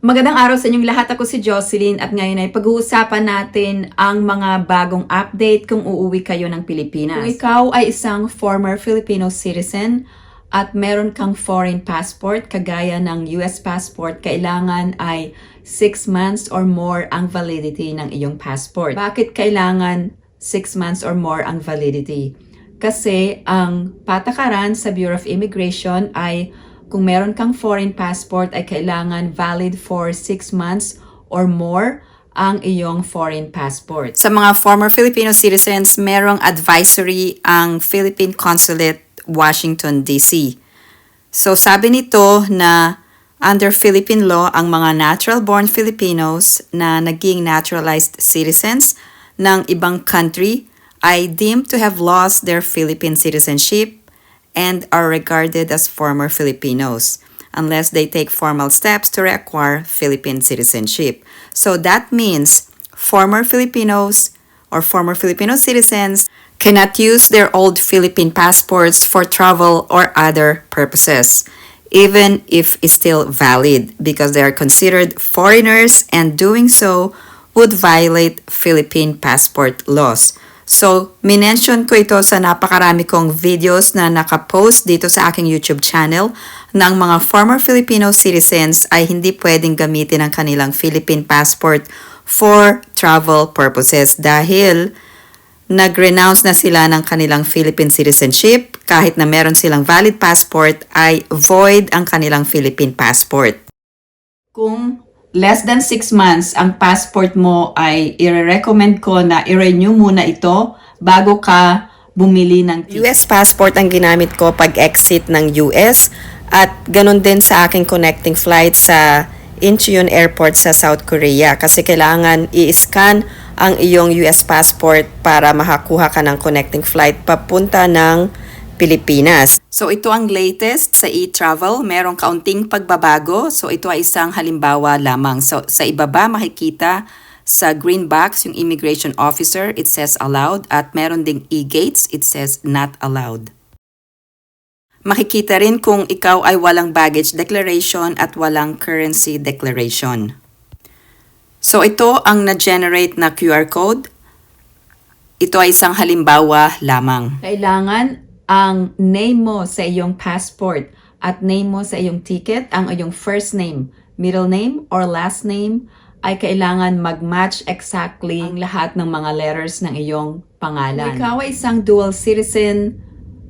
Magandang araw sa inyong lahat. Ako si Jocelyn at ngayon ay pag-uusapan natin ang mga bagong update kung uuwi kayo ng Pilipinas. Kung ikaw ay isang former Filipino citizen at meron kang foreign passport kagaya ng US passport, kailangan ay 6 months or more ang validity ng iyong passport. Bakit kailangan 6 months or more ang validity? Kasi ang patakaran sa Bureau of Immigration ay kung meron kang foreign passport ay kailangan valid for 6 months or more ang iyong foreign passport. Sa mga former Filipino citizens, merong advisory ang Philippine Consulate, Washington, D.C. So sabi nito na under Philippine law, ang mga natural-born Filipinos na naging naturalized citizens ng ibang country ay deemed to have lost their Philippine citizenship and are regarded as former Filipinos unless they take formal steps to reacquire Philippine citizenship. So that means former Filipinos or former Filipino citizens cannot use their old Philippine passports for travel or other purposes, even if it's still valid, because they are considered foreigners and doing so would violate Philippine passport laws. So, minention ko ito sa napakarami kong videos na nakapost dito sa aking YouTube channel ng mga former Filipino citizens ay hindi pwedeng gamitin ang kanilang Philippine passport for travel purposes dahil nag-renounce na sila ng kanilang Philippine citizenship. Kahit na meron silang valid passport ay void ang kanilang Philippine passport. Kung less than 6 months ang passport mo ay i-recommend ko na i-renew muna ito bago ka bumili ng US passport ang ginamit ko pag-exit ng US at ganun din sa aking connecting flight sa Incheon Airport sa South Korea kasi kailangan i-scan ang iyong US passport para makakuha ka ng connecting flight papunta ng Pilipinas. So ito ang latest sa e-travel, merong kaunting pagbabago. So ito ay isang halimbawa lamang. So sa ibaba makikita sa green box yung immigration officer, it says allowed at meron ding e-gates, it says not allowed. Makikita rin kung ikaw ay walang baggage declaration at walang currency declaration. So ito ang na-generate na QR code. Ito ay isang halimbawa lamang. Kailangan ang name mo sa iyong passport at name mo sa iyong ticket, ang iyong first name, middle name, or last name ay kailangan mag-match exactly ang lahat ng mga letters ng iyong pangalan. Kung ikaw ay isang dual citizen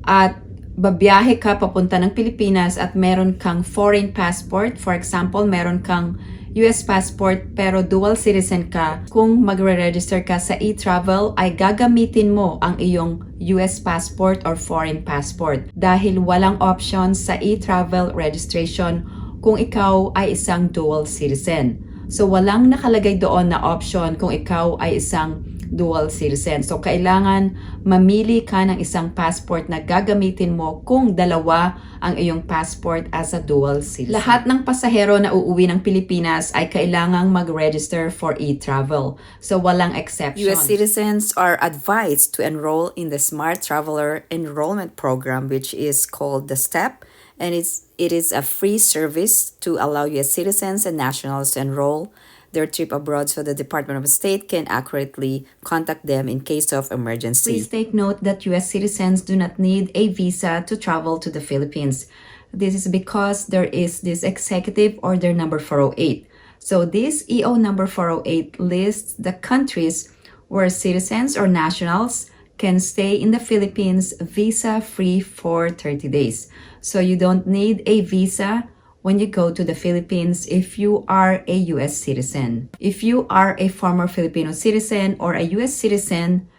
at babiyahe ka papunta ng Pilipinas at meron kang foreign passport, for example, meron kang US passport pero dual citizen ka, kung magre-register ka sa e-travel ay gagamitin mo ang iyong US passport or foreign passport dahil walang option sa e-travel registration kung ikaw ay isang dual citizen. So walang nakalagay doon na option kung ikaw ay isang dual citizen. So kailangan mamili ka ng isang passport na gagamitin mo kung dalawa ang iyong passport as a dual citizen. Lahat ng pasahero na uuwi ng Pilipinas ay kailangang mag-register for e-travel. So walang exception. US citizens are advised to enroll in the Smart Traveler Enrollment Program, which is called the STEP, and it is a free service to allow US citizens and nationals to enroll their trip abroad so the Department of State can accurately contact them in case of emergency. Please take note that US citizens do not need a visa to travel to the Philippines. This is because there is this Executive Order number 408. So this EO number 408 lists the countries where citizens or nationals can stay in the Philippines visa-free for 30 days. So you don't need a visa when you go to the Philippines if you are a US citizen. If you are a former Filipino citizen or a US citizen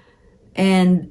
and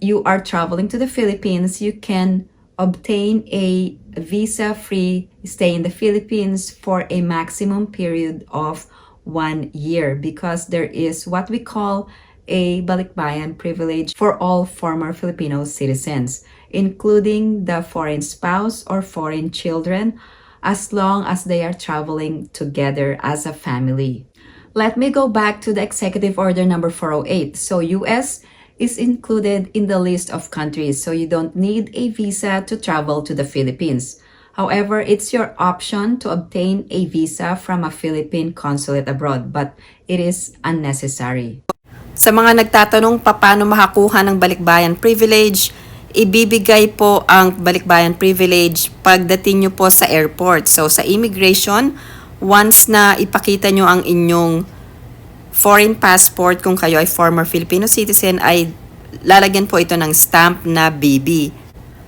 you are traveling to the Philippines, you can obtain a visa-free stay in the Philippines for a maximum period of 1 year because there is what we call a balikbayan privilege for all former Filipino citizens, including the foreign spouse or foreign children, as long as they are traveling together as a family. Let me go back to the Executive Order number 408. So US is included in the list of countries, so you don't need a visa to travel to the Philippines. However, it's your option to obtain a visa from a Philippine consulate abroad, but it is unnecessary. Sa mga nagtatanong paano makakuha ng balikbayan privilege, ibibigay po ang balikbayan privilege pagdating nyo po sa airport. So sa immigration, once na ipakita nyo ang inyong foreign passport, kung kayo ay former Filipino citizen, ay lalagyan po ito ng stamp na BB.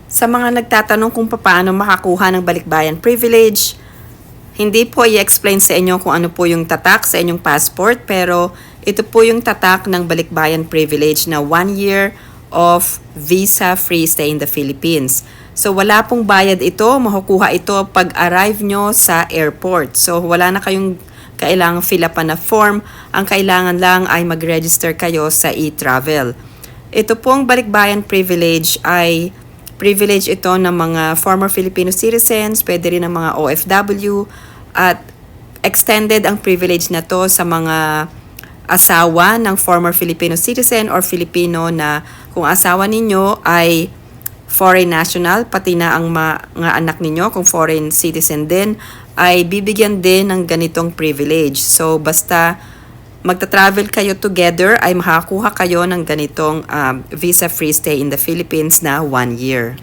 Sa mga nagtatanong kung paano makakuha ng balikbayan privilege, hindi po i-explain sa inyo kung ano po yung tatak sa inyong passport, pero ito po yung tatak ng balikbayan privilege na 1 year of visa-free stay in the Philippines. So wala pong bayad ito, makukuha ito pag arrive nyo sa airport. So wala na kayong kailangang fill up na form, ang kailangan lang ay mag-register kayo sa e-travel. Ito pong balikbayan privilege ay privilege ito ng mga former Filipino citizens, pwede rin ng mga OFW, at extended ang privilege na to sa mga asawa ng former Filipino citizen or Filipino na kung asawa ninyo ay foreign national, pati na ang mga anak ninyo kung foreign citizen din, ay bibigyan din ng ganitong privilege. So basta magta-travel kayo together ay makakuha kayo ng ganitong visa-free stay in the Philippines na 1 year.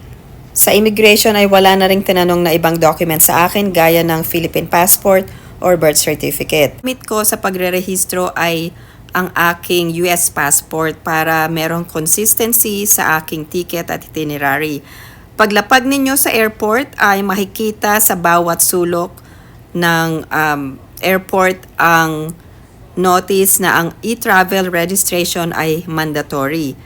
Sa immigration ay wala na ring tinanong na ibang document sa akin gaya ng Philippine passport or birth certificate. Gamit ko sa pagre-rehistro ay ang aking US passport para merong consistency sa aking ticket at itinerary. Paglapag ninyo sa airport ay makikita sa bawat sulok ng airport ang notice na ang e-travel registration ay mandatory.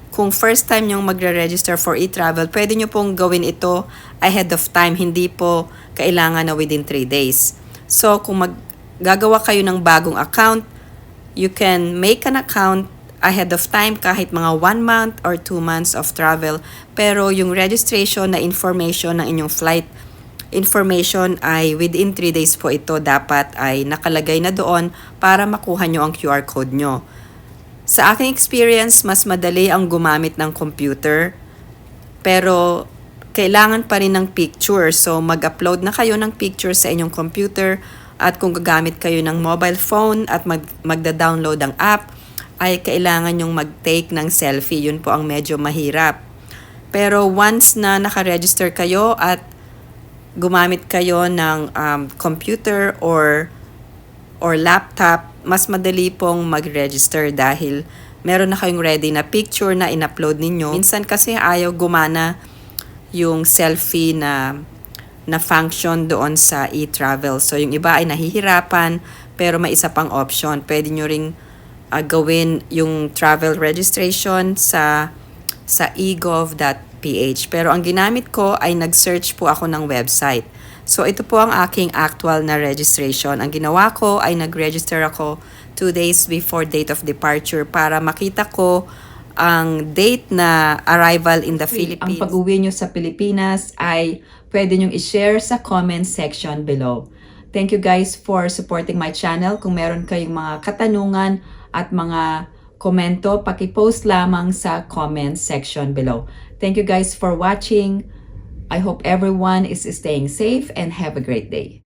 Kung first time nyong magre-register for e-travel, pwede nyo pong gawin ito ahead of time, hindi po kailangan na within 3 days. So kung gagawa kayo ng bagong account, you can make an account ahead of time kahit mga 1 month or 2 months of travel. Pero yung registration na information ng inyong flight information ay within 3 days po ito dapat ay nakalagay na doon para makuha nyo ang QR code nyo. Sa aking experience, mas madali ang gumamit ng computer, pero kailangan pa rin ng picture. So mag-upload na kayo ng picture sa inyong computer, at kung gagamit kayo ng mobile phone at magda-download ang app, ay kailangan yung mag-take ng selfie. Yun po ang medyo mahirap. Pero once na naka-register kayo at gumamit kayo ng computer or laptop, mas madali pong mag-register dahil meron na kayong ready na picture na in-upload ninyo. Minsan kasi ayaw gumana yung selfie na function doon sa e-travel. So yung iba ay nahihirapan, pero may isa pang option. Pwede nyo ring gawin yung travel registration sa egov.ph. Pero ang ginamit ko ay nag-search po ako ng website. So ito po ang aking actual na registration. Ang ginawa ko ay nag-register ako 2 days before date of departure para makita ko ang date na arrival in the Philippines. Ang pag-uwi nyo sa Pilipinas ay pwede nyong i-share sa comment section below. Thank you guys for supporting my channel. Kung meron kayong mga katanungan at mga komento, paki-post lamang sa comment section below. Thank you guys for watching. I hope everyone is staying safe and have a great day.